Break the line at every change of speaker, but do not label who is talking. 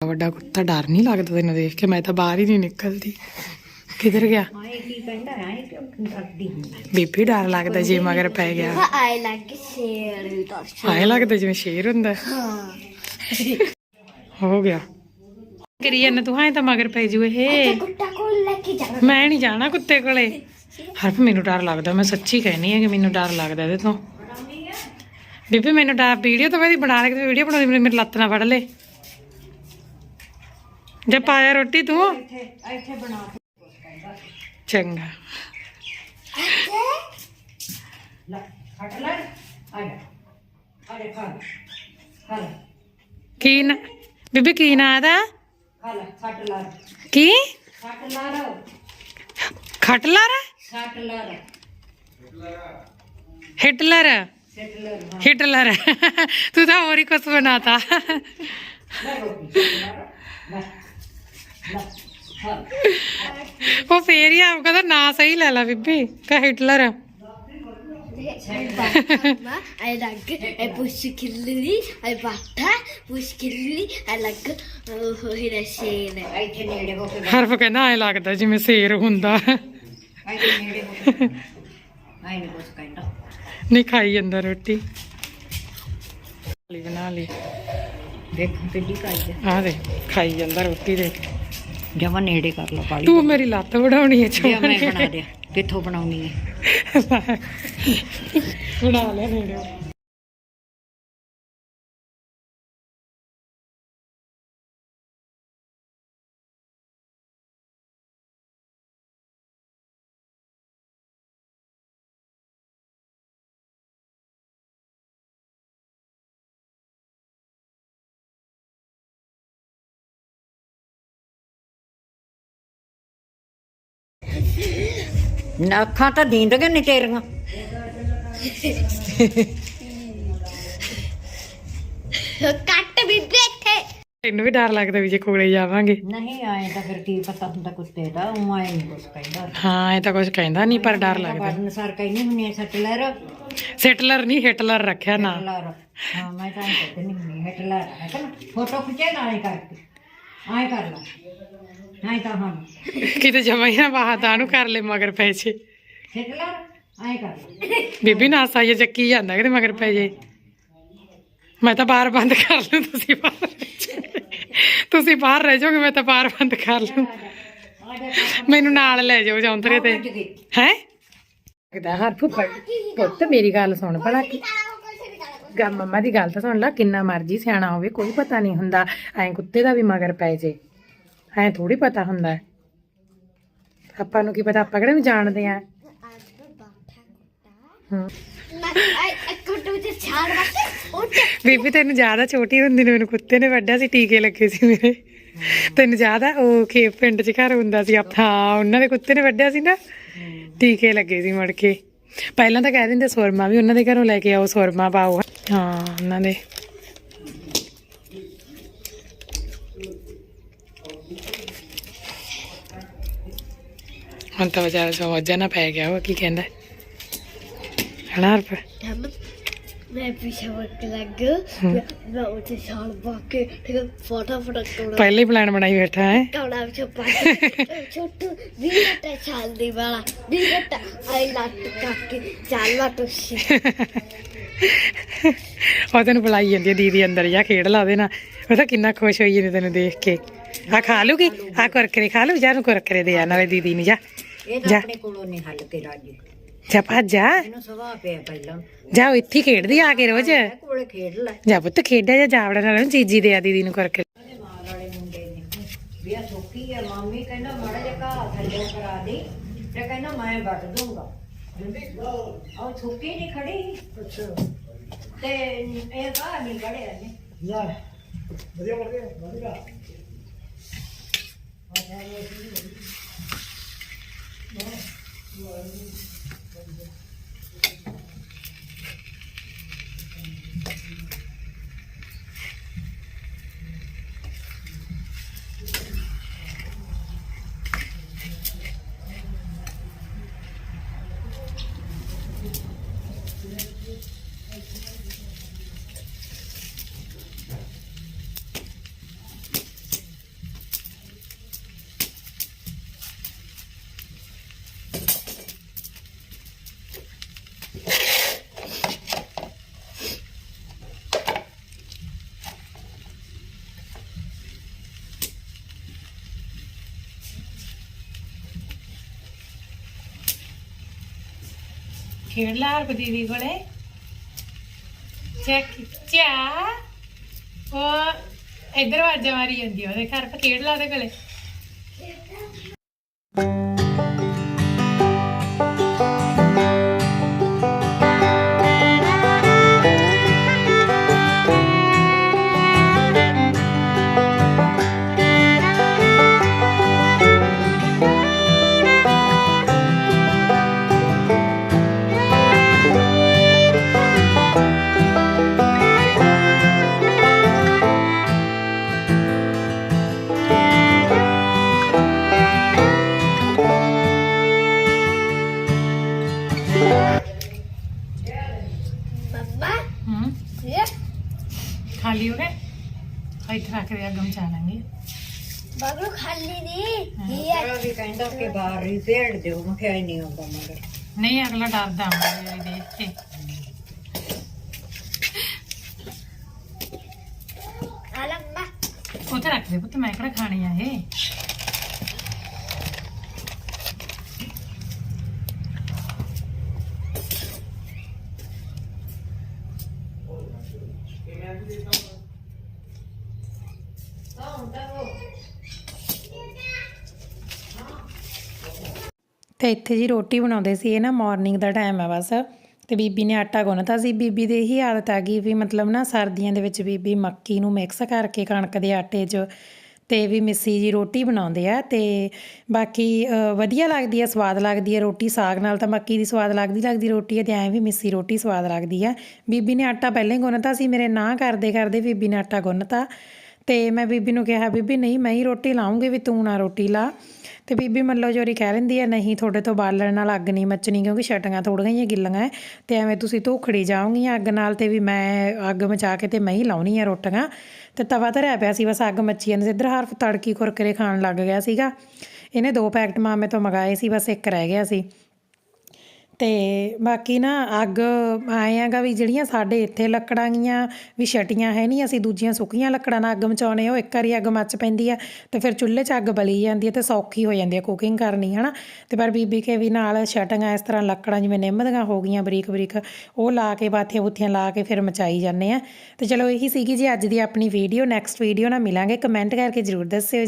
ਵੱਡਾ ਕੁੱਤਾ ਡਰ ਨਹੀਂ ਲੱਗਦਾ ਤੈਨੂੰ ਦੇਖ ਕੇ? ਮੈਂ ਤਾਂ ਬਾਹਰ ਹੀ ਨਹੀਂ ਨਿਕਲਦੀ। ਕਿੱਧਰ ਗਿਆ? ਬੀਬੀ ਡਰ ਲੱਗਦਾ ਜੇ ਮਗਰ ਪੈ ਗਿਆ। ਆਏ ਲੱਗਦਾ ਜਿਵੇਂ ਸ਼ੇਰ ਹੁੰਦਾ। ਹੋ ਗਿਆ ਕਰੀ ਜਾਂਦਾ ਤੂੰ। ਹਾਂ ਤਾਂ ਮਗਰ ਪੈ ਜੂ ਇਹ। ਮੈਂ ਨਹੀਂ ਜਾਣਾ ਕੁੱਤੇ ਕੋਲੇ। ਹਰਫ ਮੈਨੂੰ ਡਰ ਲੱਗਦਾ, ਮੈਂ ਸੱਚੀ ਕਹਿਣੀ ਹੈ ਕਿ ਮੈਨੂੰ ਡਰ ਲੱਗਦਾ ਇਹਦੇ ਤੋਂ। ਬੀਬੀ ਮੈਨੂੰ ਡਰ ਵੀਡੀਓ ਤਾਂ ਮੈਂ ਬਣਾ ਲੈ, ਵੀਡੀਓ ਬਣਾਉਂਦੀ ਮੇਰੀ ਲੱਤ ਨਾ ਫੜ ਲੈ। ਜੇ ਪਾਇਆ ਰੋਟੀ ਤੂੰ ਚੰਗਾ। ਕੀ ਨਾ ਬੀਬੀ ਕੀ ਨਾ ਇਹਦਾ? ਕੀ ਖਟਲਰ? ਹਿਟਲਰ? ਹਿਟਲਰ ਤੂੰ ਤਾਂ ਹੋਰ ਹੀ ਕੁਛ ਬਣਾਤਾ। ਉਹ ਫੇਰ ਹੀ ਆਪ ਕਹਿੰਦਾ ਨਾ ਸਹੀ ਲੈ ਲਾ ਬੀਬੀ ਕਹ ਹਿਟਲਰ। ਹਰਫ ਕਹਿੰਦਾ ਐ ਲੱਗਦਾ ਜਿਵੇਂ ਸ਼ੇਰ ਹੁੰਦਾ। ਨਹੀਂ ਖਾਈ ਜਾਂਦਾ ਰੋਟੀ ਬਣਾ ਲਈ। ਆ ਦੇ ਖਾਈ ਜਾਂਦਾ ਰੋਟੀ ਦੇ।
ਜਮਾ ਨੇੜੇ ਕਰ ਲਾ ਪਾਲੀ।
ਤੂੰ ਮੇਰੀ ਲੱਤ ਵੜਾਉਣੀ ਹੈ?
ਮੈਂ ਬਣਾ ਦੇ। ਕਿੱਥੋਂ ਬਣਾਉਣੀ ਹੈ?
ਬਣਾ ਲੈ ਨੇੜੇ।
ਅੱਖਾਂ ਤਾਂ ਦੀਂਦੀਆਂ ਨਹੀਂ ਤੇਰੀਆਂ।
ਕੱਟ ਵੀ ਬੈਠੇ। ਤੈਨੂੰ ਵੀ ਡਰ ਲੱਗਦਾ ਵੀ ਜੇ ਕੋਲੇ ਜਾਵਾਂਗੇ?
ਨਹੀਂ ਆਏ ਤਾਂ ਫਿਰ ਕੀ ਪਤਾ ਹੁੰਦਾ ਕੁੱਤੇ ਦਾ। ਉਹ ਆਏ ਨਹੀਂ ਕੁਛ ਕਹਿੰਦਾ।
ਹਾਂ ਇਹ ਤਾਂ ਕੁਛ ਕਹਿੰਦਾ ਨਹੀਂ ਪਰ ਡਰ ਲੱਗਦਾ।
ਅਨੁਸਾਰ ਕਹਿੰਦੀ ਹੁੰਦੀ ਸੈਟਲਰ।
ਸੈਟਲਰ ਨਹੀਂ ਹਿਟਲਰ ਰੱਖਿਆ ਨਾ।
ਹਾਂ ਮੈਂ ਤਾਂ ਕਹਿੰਦੀ ਨਹੀਂ ਹਿਟਲਰ ਹੈ ਕਿ ਨਾ। ਫੋਟੋ ਖਿੱਚੇ ਨਾ ਆਏ ਕਰਕੇ ਆਏ ਕਰ ਲਾ। ਨਹੀਂ ਤਾਂ ਹਾਂ
ਕਿਤੇ ਜਮਾ ਹੀ ਨਾ ਬਾਹਰ ਨੂੰ ਕਰ ਲੈ ਮਗਰ ਪੈ ਜੇ।
ਹਿਟਲਰ ਆਏ ਕਰ ਲਾ।
ਬੀਬੀ ਨਾ ਸਾਈਏ ਚੱਕੀ ਜਾਂਦਾ ਕਿਤੇ ਮਗਰ ਪੈ ਜੇ। ਮੈਂ ਤਾਂ ਬਾਹਰ ਬੰਦ ਕਰ ਲੂੰ। ਤੁਸੀਂ ਬਾਹਰ ਰਹਿ ਜਾਓਗੇ ਮੈਂ ਤਾਂ ਬਾਹਰ ਬੰਦ ਕਰ ਲੂੰ। ਮੈਨੂੰ ਨਾਲ ਲੈ ਜਾਓ ਜੌਂਤਰੇ ਤੇ। ਹੈ ਹਰਫ ਪੁੱਤ ਮੇਰੀ ਗੱਲ ਸੁਣ ਭਲਾ। ਮੰਮਾ ਦੀ ਗੱਲ ਤਾਂ ਸੁਣ ਲਾ। ਕਿੰਨਾ ਮਰਜੀ ਸਿਆਣਾ ਹੋਵੇ ਕੋਈ ਪਤਾ ਨਹੀਂ ਹੁੰਦਾ। ਐਂ ਕੁੱਤੇ ਦਾ ਵੀ ਮਗਰ ਪੈ ਜੇ ਐਂ ਥੋੜੀ ਪਤਾ ਹੁੰਦਾ। ਆਪਾਂ ਨੂੰ ਕੀ ਪਤਾ? ਆਪਾਂ ਕਿਹੜੇ ਨੂੰ ਜਾਣਦੇ ਆ। ਬੀਬੀ ਤੈਨੂੰ ਜ਼ਿਆਦਾ ਛੋਟੀ ਹੁੰਦੀ ਨੇ ਮੈਨੂੰ ਕੁੱਤੇ ਨੇ ਵੱਢਿਆ ਸੀ। ਟੀਕੇ ਲੱਗੇ ਸੀ ਮੇਰੇ। ਤੈਨੂੰ ਜ਼ਿਆਦਾ ਉਹ ਖੇਤ ਪਿੰਡ 'ਚ ਘਰ ਹੁੰਦਾ ਸੀ ਹਾਂ ਉਹਨਾਂ ਦੇ ਕੁੱਤੇ ਨੇ ਵੱਢਿਆ ਸੀ ਨਾ। ਟੀਕੇ ਲੱਗੇ ਸੀ ਮੁੜ ਕੇ। ਪਹਿਲਾਂ ਤਾਂ ਕਹਿ ਦਿੰਦੇ ਸੁਰਮਾ ਵੀ ਉਹਨਾਂ ਦੇ ਘਰੋਂ ਲੈ ਕੇ ਆਓ ਸੁਰਮਾ ਪਾਓ। ਹਾਂ ਉਹਨਾਂ ਦੇ ਹੁਣ ਤਾਂ ਵਿਚਾਰਾ ਸਮਝਾ ਨਾ ਪੈ ਗਿਆ। ਉਹ ਕੀ ਕਹਿੰਦਾ ਹਨਾ ਹਰਫ?
ਮੈਂ ਪਿੱਛੇ ਵਰਕ ਲੱਗ ਮੈਂ ਉੱਥੇ ਛਾਲ ਪਾ ਕੇ ਫਟਾਫਟ
ਪਹਿਲੇ ਹੀ ਪਲਾਨ ਬਣਾਈ ਬੈਠਾ ਹੈ।
ਕੌੜਾ ਵਿੱਚ ਪਾ ਕੇ ਛੋਟੂ 20 ਘੰਟੇ ਛਾਲ ਦੀ ਵਾਲਾ 20 ਘੰਟਾ ਆਈ ਲੱਟ ਕਰਕੇ ਚਾਲਾ ਟੁੱਸੀ।
ਉਹ ਤੈਨੂੰ ਬੁਲਾਈ ਜਾਂਦੀ ਹੈ ਦੀਦੀ ਅੰਦਰ ਜਾ ਖੇਡ ਲਾ ਉਹਦੇ ਨਾਲ। ਉਹ ਤਾਂ ਕਿੰਨਾ ਖੁਸ਼ ਹੋਈ ਨੇ ਤੈਨੂੰ ਦੇਖ ਕੇ। ਆ ਖਾ ਲੂਗੀ ਆ ਕੁਰਕਰੇ ਖਾ ਲੂ। ਜਾ ਨੂੰ ਕੁਰਕਰੇ ਦੇ ਆ ਨਾਲੇ ਦੀਦੀ ਨੂੰ। ਜਾ
ਜਾ ਆਪਣੇ ਕੋਲੋਂ ਨਹੀਂ ਹੱਲ ਕੇ ਰਾਜੀ।
ਜਾ ਭੱਜ ਜਾ।
ਇਹਨੂੰ ਸੁਭਾਅ ਪਿਆ ਪਹਿਲਾਂ।
ਜਾ ਇੱਥੇ ਖੇਡਦੀ ਆ ਕੇ ਰੋਜ਼।
ਕੋਲੇ ਖੇਡ ਲੈ।
ਜਾ ਪੁੱਤ ਖੇਡਿਆ ਜਾ ਜਾਵੜਾ ਨਾਲ ਚੀਜੀ ਦੇ ਆ ਦੀਦੀ ਨੂੰ ਕੁਰਕਰੇ।
ਮਾਲ ਵਾਲੇ ਮੁੰਡੇ ਨੇ ਵੀ ਆ ਛੋਕੀ ਆ ਮਾਮੀ ਕਹਿੰਦਾ ਮਾੜਾ ਜਿਹਾ ਘਾਹ ਥੱਲੇ ਕਰਾ ਦੀ ਤੇ ਕਹਿੰਦਾ ਮੈਂ ਵੱਢ ਦੂੰਗਾ। ਉਹ ਛੋਕੀ ਨਹੀਂ ਖੜੀ ਤੇ ਇਹ ਘਾਹ ਨਹੀਂ ਖੜਿਆ ਨੇ। ਲੈ ਵਧੀਆ ਵੜ ਗਿਆ ਵਧੀਆ।
ਖੇਡ ਲਾ ਹਰਪ ਦੀਦੀ ਕੋਲੇ ਚੈੱਕ ਚਾ ਉਹ ਇੱਧਰ ਆਵਾਜ਼ਾਂ ਮਾਰੀ ਜਾਂਦੀ ਉਹਦੇ ਘਰ ਖੇਡ ਲਾ ਉਹਦੇ ਕੋਲੇ
मम्मा
ਹੂੰ
ये
ਖਾਲੀ ਹੋ ਗਏ ਇੱਥੇ ਰੱਖ ਦੇ ਅੱਗ ਮਚਾ ਲਾਂਗੇ
बगलू खाली नहीं ये
ਮੇਰਾ ਵੀ ਕਹਿੰਦਾ ਕਿ ਬਾਹਰ ਹੀ ਭੇੜ ਦਿਓ ਮੈਂ ਕਿਹਾ ਨਹੀਂ ਆਉਂਦਾ ਮਗਰ
ਨਹੀਂ ਅਗਲਾ ਡਰਦਾ ਹੁੰਦਾ ਇਹ ਦੇਖ ਕੇ
आलम्मा
ਉੱਥੇ ਰੱਖ ਦੇ ਪੁੱਤ ਮੈਂ ਕਿਹੜਾ ਖਾਣੀ ਆ ਇਹ ਤੇ ਇੱਥੇ ਜੀ ਰੋਟੀ ਬਣਾਉਂਦੇ ਸੀ ਇਹ ਨਾ ਮਾਰਨਿੰਗ ਦਾ ਟਾਈਮ ਹੈ ਬਸ ਤੇ ਬੀਬੀ ਨੇ ਆਟਾ ਗੁੰਨਤਾ ਸੀ ਬੀਬੀ ਦੀ ਇਹੀ ਆਦਤ ਆ ਗਈ ਵੀ ਮਤਲਬ ਨਾ ਸਰਦੀਆਂ ਦੇ ਵਿੱਚ ਬੀਬੀ ਮੱਕੀ ਨੂੰ ਮਿਕਸ ਕਰਕੇ ਕਣਕ ਦੇ ਆਟੇ 'ਚ ਤੇ ਵੀ ਮਿੱਸੀ ਜੀ ਰੋਟੀ ਬਣਾਉਂਦੇ ਆ ਤੇ ਬਾਕੀ ਵਧੀਆ ਲੱਗਦੀ ਆ ਸਵਾਦ ਲੱਗਦੀ ਆ ਰੋਟੀ ਸਾਗ ਨਾਲ ਤਾਂ ਮੱਕੀ ਦੀ ਸਵਾਦ ਲੱਗਦੀ ਰੋਟੀ ਹੈ ਤੇ ਐਂ ਵੀ ਮਿੱਸੀ ਰੋਟੀ ਸਵਾਦ ਲੱਗਦੀ ਆ ਬੀਬੀ ਨੇ ਆਟਾ ਪਹਿਲਾਂ ਹੀ ਗੁੰਨਤਾ ਸੀ ਮੇਰੇ ਨਾ ਕਰਦੇ ਬੀਬੀ ਨੇ ਆਟਾ ਗੁੰਨਤਾ ਤੇ ਮੈਂ ਬੀਬੀ ਨੂੰ ਕਿਹਾ ਬੀਬੀ ਨਹੀਂ ਮੈਂ ਹੀ ਰੋਟੀ ਲਾਉਂਗੀ ਵੀ ਤੂੰ ਨਾ ਰੋਟੀ ਲਾ ਤੇ ਬੀਬੀ ਮੱਲੋ ਜੋਰੀ ਕਹਿ ਲੈਂਦੀ ਆ ਨਹੀਂ ਤੁਹਾਡੇ ਤੋਂ ਬਾਲਣ ਨਾਲ ਅੱਗ ਨਹੀਂ ਮੱਚਣੀ ਕਿਉਂਕਿ ਛਟੀਆਂ ਥੋੜ੍ਹੀਆਂ ਜਿਹੀਆਂ ਗਿੱਲੀਆਂ ਹੈ ਤੇ ਐਵੇਂ ਤੁਸੀਂ ਧੂਖੜੀ ਜਾਓਗੀਆਂ ਅੱਗ ਨਾਲ ਤੇ ਵੀ ਮੈਂ ਅੱਗ ਮਚਾ ਕੇ ਤੇ ਮੈਂ ਹੀ ਲਾਉਣੀ ਆ ਰੋਟੀਆਂ ਤੇ ਤਵਾ ਧਰਿਆ ਪਿਆ ਸੀ ਬਸ ਅੱਗ ਮੱਚੀ ਜਾਂਦੀ ਇੱਧਰ ਹਰਫ ਤੜਕੀ ਕੁਰਕਰੇ ਖਾਣ ਲੱਗ ਗਿਆ ਸੀਗਾ ਇਹਨੇ 2 ਪੈਕਟ ਮਾਮੇ ਤੋਂ ਮੰਗਾਏ ਸੀ ਬਸ ਇੱਕ ਰਹਿ ਗਿਆ ਸੀ ਤੇ ਬਾਕੀ ਨਾ ਅੱਗ ਆਏ ਹੈਗਾ ਵੀ ਜਿਹੜੀਆਂ ਸਾਡੇ ਇੱਥੇ ਲੱਕੜਾਂ ਗੀਆਂ ਵੀ ਛਟੀਆਂ ਹੈ ਨਹੀਂ ਅਸੀਂ ਦੂਜੀਆਂ ਸੁੱਕੀਆਂ ਲੱਕੜਾਂ ਨਾਲ ਅੱਗ ਮਚਾਉਣੇ ਉਹ ਇੱਕ ਵਾਰੀ ਅੱਗ ਮੱਚ ਪੈਂਦੀ ਆ ਤੇ ਫਿਰ ਚੁੱਲ੍ਹੇ 'ਚ ਅੱਗ ਬਲੀ ਜਾਂਦੀ ਹੈ ਤੇ ਸੌਖੀ ਹੋ ਜਾਂਦੀ ਹੈ ਕੁਕਿੰਗ ਕਰਨੀ ਹੈ ਨਾ ਤੇ ਪਰ ਬੀਬੀ ਕੇ ਵੀ ਨਾਲ ਛਟੀਆਂ ਇਸ ਤਰ੍ਹਾਂ ਲੱਕੜਾਂ ਜਿਵੇਂ ਨਿੰਮ ਦੀਆਂ ਹੋ ਗਈਆਂ ਬਰੀਕ ਉਹ ਲਾ ਕੇ ਬਾਥੀਆਂ ਬੂਥੀਆਂ ਲਾ ਕੇ ਫਿਰ ਮਚਾਈ ਜਾਂਦੇ ਆ ਤੇ ਚਲੋ ਇਹੀ ਸੀਗੀ ਜੀ ਅੱਜ ਦੀ ਆਪਣੀ ਵੀਡੀਓ ਨੈਕਸਟ ਵੀਡੀਓ ਨਾਲ ਮਿਲਾਂਗੇ ਕਮੈਂਟ ਕਰਕੇ ਜ਼ਰੂਰ ਦੱਸਿਓ ਜੀ